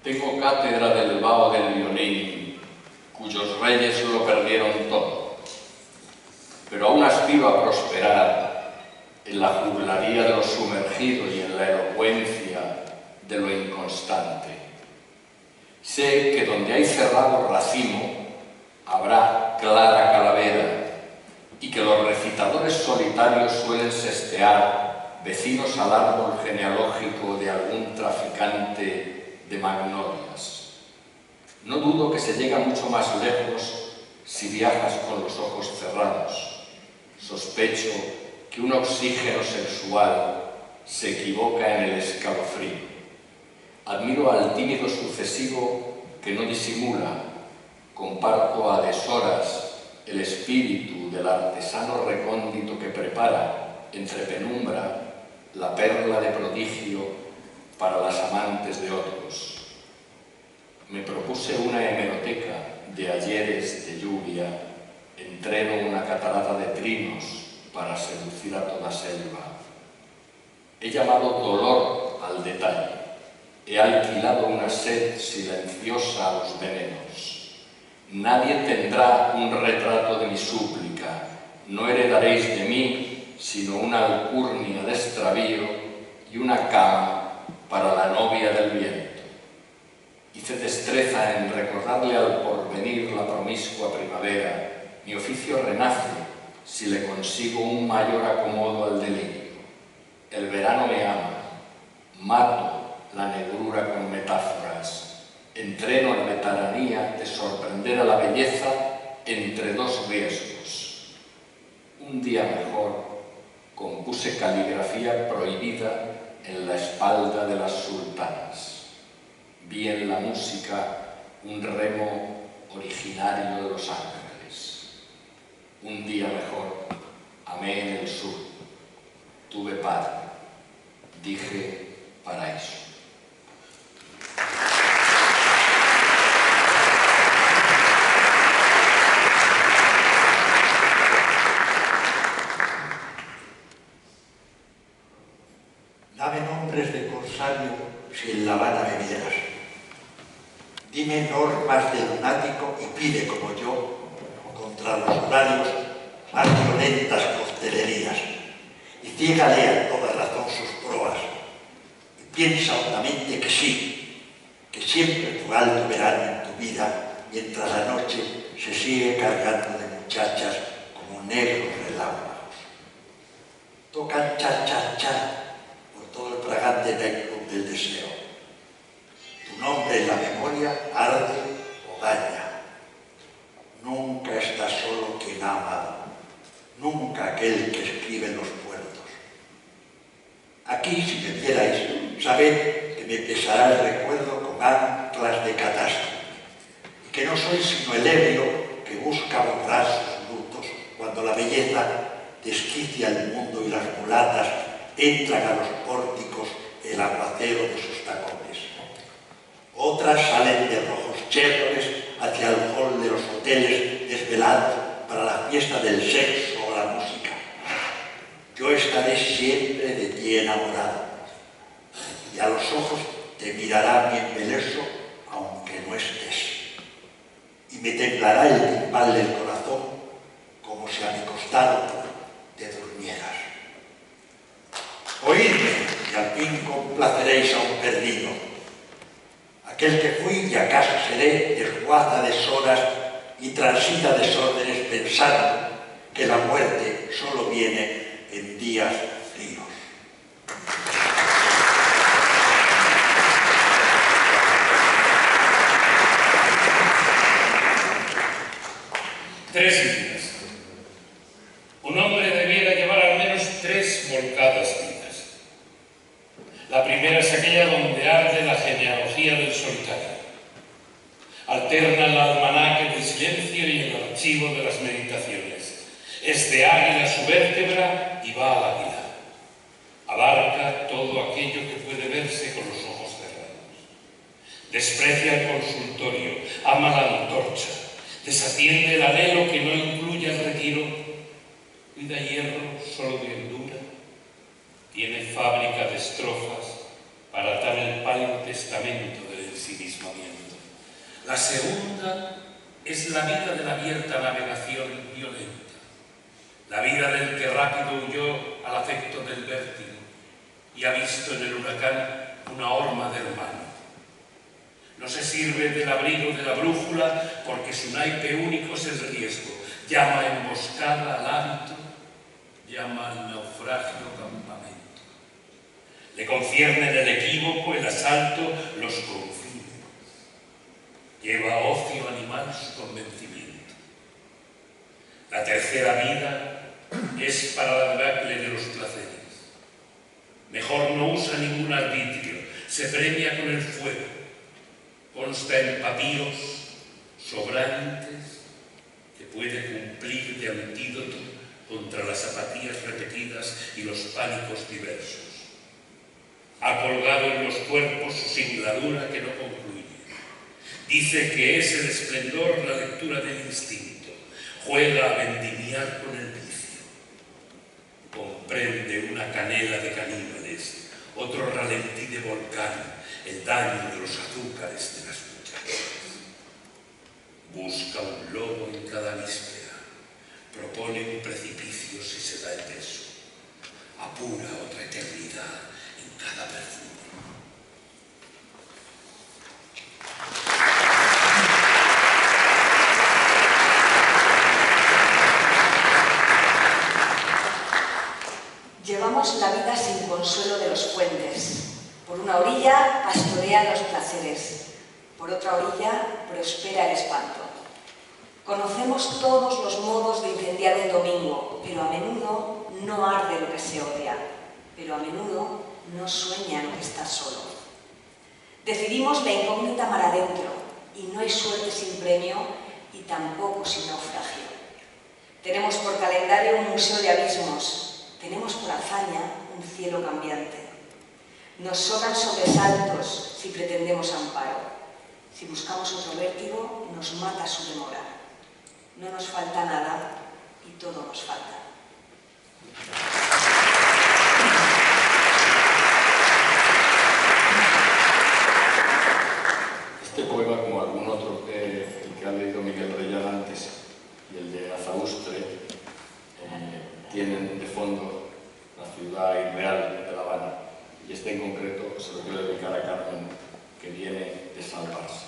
Tengo cátedra del vaho del violín, cuyos reyes lo perdieron todo, pero aún aspiro a prosperar en la juglaría de lo sumergido y en la elocuencia de lo inconstante. Sé que donde hay cerrado racimo habrá clara calavera y que los recitadores solitarios suelen sestear vecinos al árbol genealógico de algún traficante de magnolias. No dudo que se llega mucho más lejos si viajas con los ojos cerrados. Sospecho que un oxígeno sexual se equivoca en el escalofrío. Admiro al tímido sucesivo que no disimula. Comparto a deshoras el espíritu del artesano recóndito que prepara, entre penumbra, la perla de prodigio para las amantes de otros. Me propuse una hemeroteca de ayeres de lluvia, entreno una catarata de trinos para seducir a toda selva. He llamado dolor al detalle, he alquilado una sed silenciosa a los venenos. Nadie tendrá un retrato de mi súplica, no heredaréis de mí sino una alcurnia de extravío y una cama para la novia del viento. Hice destreza en recordarle al porvenir la promiscua primavera. Mi oficio renace si le consigo un mayor acomodo al delirio. El verano me ama, mato la negrura con metáforas, entreno la veteranía de sorprender a la belleza entre dos riesgos. Un día mejor compuse caligrafía prohibida en la espalda de las sultanas. Vi en la música un remo originario de los ángeles. Un día mejor, amé en el sur. Tuve padre, dije paraíso. Dame nombres de corsario si en La Habana me vieras. Dime normas de lunático y pide como yo, contra los horarios, más violentas costelerías. Y ciégale a toda razón sus proas. Y piensa hondamente que sí, que siempre tu alto verano en tu vida, mientras la noche se sigue cargando de muchachas como negros relámpagos. Tocan cha-cha-cha todo el fragante nightclub del deseo. Tu nombre en la memoria arde o daña. Nunca está solo quien ha amado, nunca aquel que escribe en los puertos. Aquí, si me vierais, sabed que me pesará el recuerdo con anclas de catástrofe, y que no soy sino el ebrio que busca borrar sus lutos cuando la belleza desquicia el mundo y las mulatas entran a los pórticos el aguacero de sus tacones. Otras salen de rojos chérroles hacia el hall de los hoteles desvelados para la fiesta del sexo o la música. Yo estaré siempre de ti enamorado, y a los ojos te mirará mi embeleso aunque no esté temblará el timbal del corazón como si a mi costado te durmieras. Oídme y al fin complaceréis a un perdido. Aquel que fui y acaso seré desguaza deshoras y transita desórdenes pensando que la muerte solo viene en días fríos. Tres vidas. Un hombre debiera llevar al menos 3 volcadas vidas. La primera es aquella donde arde la genealogía del solitario. Alterna el almanaque del silencio y el archivo de las meditaciones. Es de águila su vértebra y va al águila. Abarca todo aquello que puede verse con los ojos cerrados. Desprecia el consultorio, ama la antorcha, desatiende el anhelo que no incluye el retiro, cuida hierro solo de hondura, tiene fábrica de estrofas para atar el pálido testamento del ensimismamiento. La segunda es la vida de la abierta navegación violenta, la vida del que rápido huyó al afecto del vértigo y ha visto en el huracán una horma de hermano. No se sirve del abrigo de la brújula porque su naipe único es el riesgo. Llama emboscada al hábito, llama al naufragio campamento. Le conciernen el equívoco, el asalto, los confines. Lleva ocio animal su convencimiento. La tercera vida es para la debacle de los placeres. Mejor no usa ningún arbitrio, se premia con el fuego. Consta en papíos sobrantes que puede cumplir de antídoto contra las apatías repetidas y los pánicos diversos. Ha colgado en los cuerpos su singladura que no concluye. Dice que es el esplendor la lectura del instinto. Juega a vendimiar con el vicio. Comprende una canela de caníbales, otro ralentí de volcán, el daño de los azúcares de las muchachas. Busca un lobo en cada víspera, propone un precipicio si se da el beso, apura otra eternidad en cada perfume. Llevamos la vida sin consuelo de los puentes. Por una orilla pastorean los placeres, por otra orilla prospera el espanto. Conocemos todos los modos de incendiar un domingo, pero a menudo no arde lo que se odia, pero a menudo no sueña lo que está solo. Decidimos la incógnita mar adentro, y no hay suerte sin premio y tampoco sin naufragio. Tenemos por calendario un museo de abismos, tenemos por hazaña un cielo cambiante. Nos sobran sobresaltos si pretendemos amparo. Si buscamos otro vértigo, nos mata su demora. No nos falta nada y todo nos falta. Este poema, como algún otro el que ha leído Miguel Reyán antes y el de Azaustre, tienen de fondo la ciudad irreal de La Habana. Y este en concreto se lo quiero dedicar a Carmen, que viene de salvarse.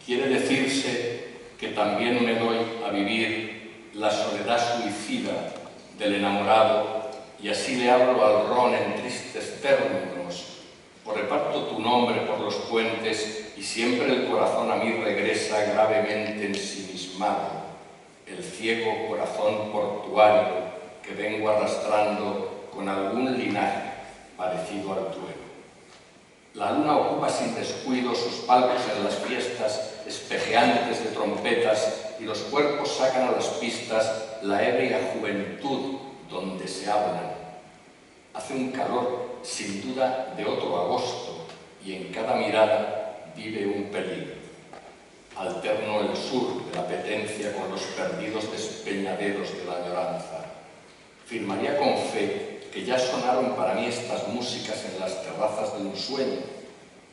Quiere decirse que también me doy a vivir la soledad suicida del enamorado y así le hablo al ron en tristes términos, o reparto tu nombre por los puentes y siempre el corazón a mí regresa gravemente ensimismado, el ciego corazón portuario que vengo arrastrando con algún linaje parecido al tuyo. La luna ocupa sin descuido sus palcos en las fiestas espejeantes de trompetas y los cuerpos sacan a las pistas la ebria juventud donde se hablan. Hace un calor sin duda de otro agosto y en cada mirada vive un peligro. Alterno el sur de la petencia con los perdidos despeñaderos de la añoranza. Firmaría con fe que ya sonaron para mí estas músicas en las terrazas de un sueño,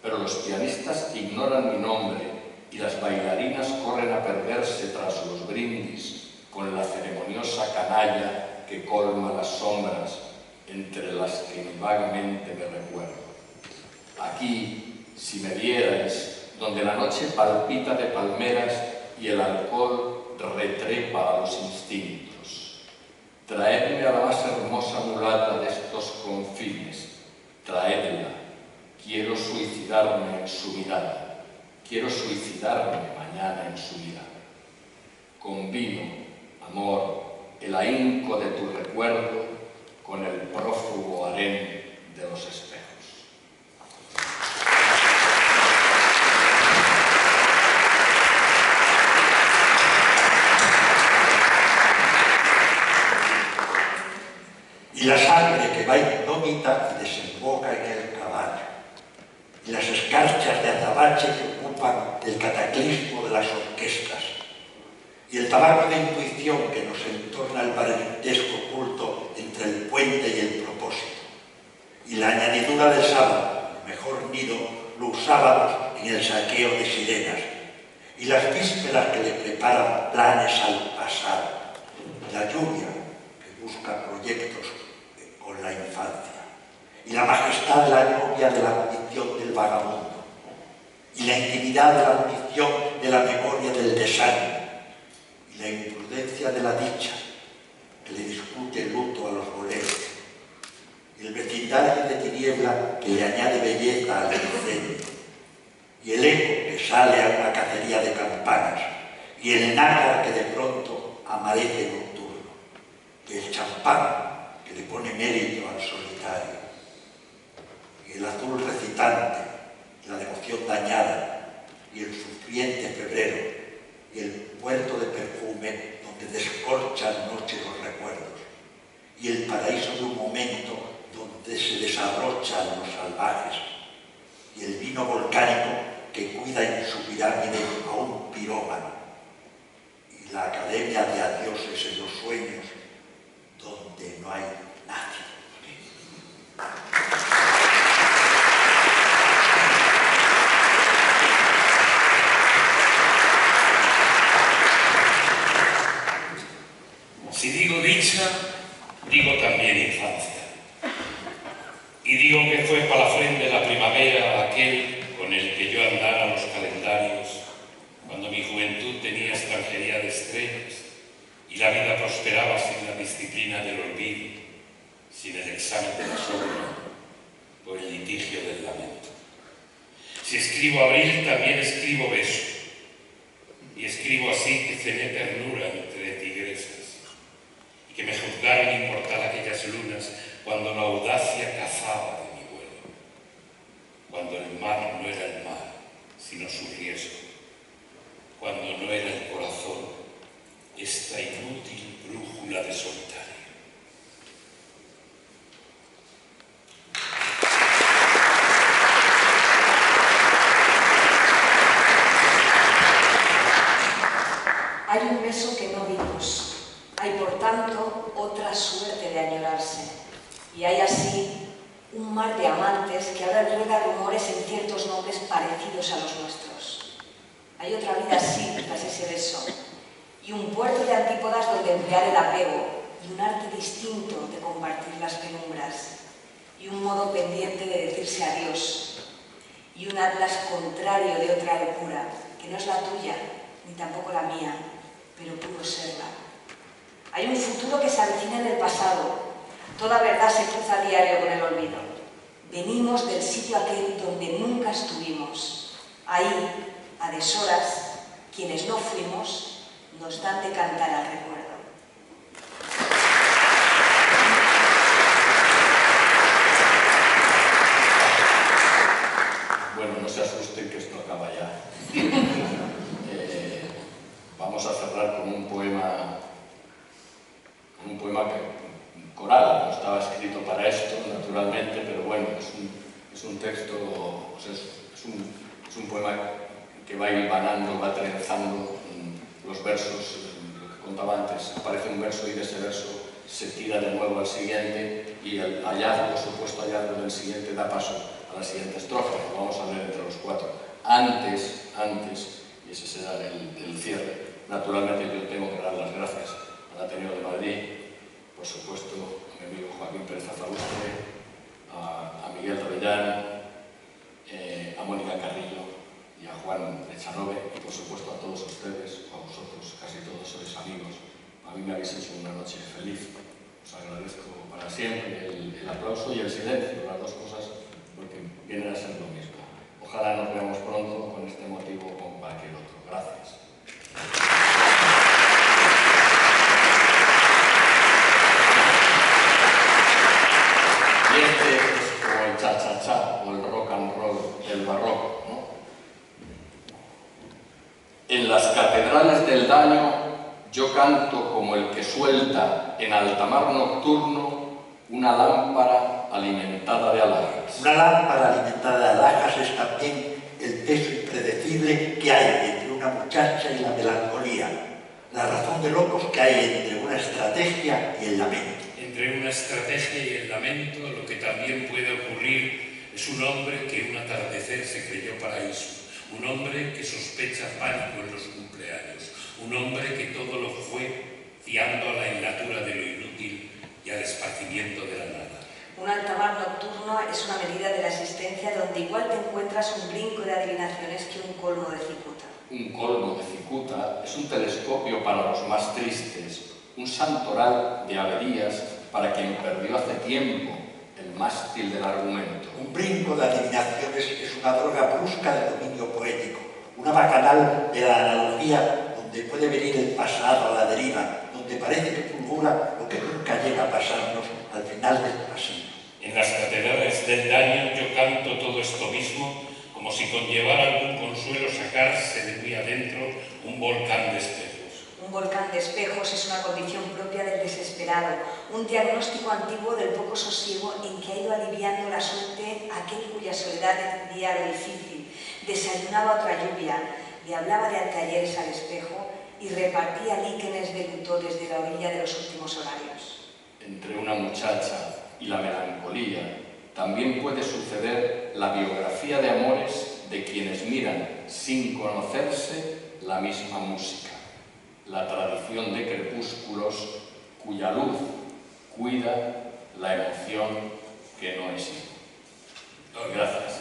pero los pianistas ignoran mi nombre y las bailarinas corren a perderse tras los brindis con la ceremoniosa canalla que colma las sombras entre las que ni vagamente me recuerdo. Aquí, si me vierais, donde la noche palpita de palmeras y el alcohol retrepa a los instintos. Traedme a la más hermosa mulata de estos confines, traedla. Quiero suicidarme en su mirada, quiero suicidarme mañana en su mirada. Con vino, amor, el ahínco de tu recuerdo, con el prófugo harén de los espejos. Y la sangre que va indómita y desemboca en el caballo, y las escarchas de azabache que ocupan el cataclismo de las orquestas, y el tabaco de intuición que nos entorna el parentesco culto entre el puente y el propósito, y la añadidura del sábado, el mejor nido lo usábamos en el saqueo de sirenas, y las vísperas que le preparan planes al pasado, la lluvia que busca proyectos con la infancia, y la majestad de la novia de la munición del vagabundo, y la intimidad de la munición de la memoria del desánimo, y la imprudencia de la dicha que le discute el luto a los boleros, y el vecindario de tiniebla que le añade belleza al incendio, y el eco que sale a una cacería de campanas, y el nácar que de pronto amanece nocturno, y el champán que le pone mérito al solitario, y el azul recitante, la devoción dañada, y el sufriente febrero, y el puerto de perfume donde descorchan noches los recuerdos, y el paraíso de un momento donde se desabrochan los salvajes, y el vino volcánico que cuida en su pirámide a un pirómano, y la academia de adioses en los sueños donde no hay nadie. Si digo dicha, digo también infancia. Y digo que fue palafrén de la primavera aquel con el que yo andara los calendarios, cuando mi juventud tenía extranjería de estrellas y la vida prosperaba sin la disciplina del olvido, sin el examen de la sombra o el litigio del lamento. Si escribo abril, también escribo beso, y escribo así que cené ternura entre tigresas, y que me juzgaron inmortal aquellas lunas cuando la audacia cazaba de mi vuelo, cuando el mar no era el mar, sino su riesgo, cuando no era el corazón esta inútil brújula de solitario. Hay un beso que no vimos, hay por tanto otra suerte de añorarse, y hay así un mar de amantes que ahora rueda rumores en ciertos nombres parecidos a los nuestros. Hay otra vida así tras ese beso, y un puerto de antípodas donde emplear el apego, y un arte distinto de compartir las penumbras, y un modo pendiente de decirse adiós, y un atlas contrario de otra locura, que no es la tuya, ni tampoco la mía, pero pudo serla. Hay un futuro que se avecina en el pasado. Toda verdad se cruza a diario con el olvido. Venimos del sitio aquel donde nunca estuvimos. Ahí, a deshoras, quienes no fuimos, nos dan de cantar al recuerdo. Bueno, no se asusten que esto acaba ya. Vamos a cerrar con un poema coral. No estaba escrito para esto, naturalmente, pero bueno, es un texto, o sea, es un poema que va hilvanando, va trenzando los versos. Lo que contaba antes, aparece un verso y de ese verso se tira de nuevo al siguiente, y el hallazgo, supuesto hallazgo del siguiente, da paso a la siguiente estrofa, que vamos a leer entre los cuatro. Antes, y ese será el cierre. Naturalmente yo tengo que dar las gracias al Ateneo de Madrid, por supuesto a mi amigo Joaquín Pérez Azalustre, a Miguel Rellán, a Mónica Carrillo y a Juan Echanove, y por supuesto a todos ustedes, a vosotros, casi todos sois amigos. A mí me habéis hecho una noche feliz. Os agradezco para siempre el aplauso y el silencio, las dos cosas, porque vienen a ser lo mismo. Ojalá nos veamos pronto con este motivo o con cualquier otro. Gracias. Y este es como el cha-cha-cha o el rock and roll del barroco, ¿no? En las catedrales del daño yo canto como el que suelta en alta mar nocturno una lámpara alimentada de alhajas. Una lámpara alimentada de alhajas es también el peso impredecible que hay entre una muchacha y la melancolía, la razón de locos que hay entre una estrategia y el lamento. Entre una estrategia y el lamento, lo que también puede ocurrir es un hombre que en un atardecer se creyó paraíso, un hombre que sospecha pánico en los cumpleaños, un hombre que todo lo fue fiando a la innatura de lo inútil y al esparcimiento de la nada. Un altamar nocturno es una medida de la existencia donde igual te encuentras un brinco de adivinaciones que un colmo de cicuta. Un colmo de cicuta es un telescopio para los más tristes, un santoral de averías para quien perdió hace tiempo el mástil del argumento. Un brinco de adivinaciones es una droga brusca de dominio poético, una bacanal de la analogía donde puede venir el pasado a la deriva, donde parece que fulgura lo que nunca llega a pasarnos al final del pasillo. En las catedrales del daño yo canto todo esto mismo, como si conllevara algún consuelo sacarse de muy adentro un volcán de espejos. Un volcán de espejos es una condición propia del desesperado, un diagnóstico antiguo del poco sosiego en que ha ido aliviando la suerte aquel cuya soledad entendía lo difícil, desayunaba otra lluvia, le hablaba de anteayeres al espejo y repartía líquenes de luto desde la orilla de los últimos horarios. Entre una muchacha y la melancolía también puede suceder la biografía de amores de quienes miran sin conocerse la misma música, la tradición de crepúsculos cuya luz cuida la emoción que no existe. Gracias.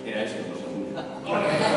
Era eso, no sé.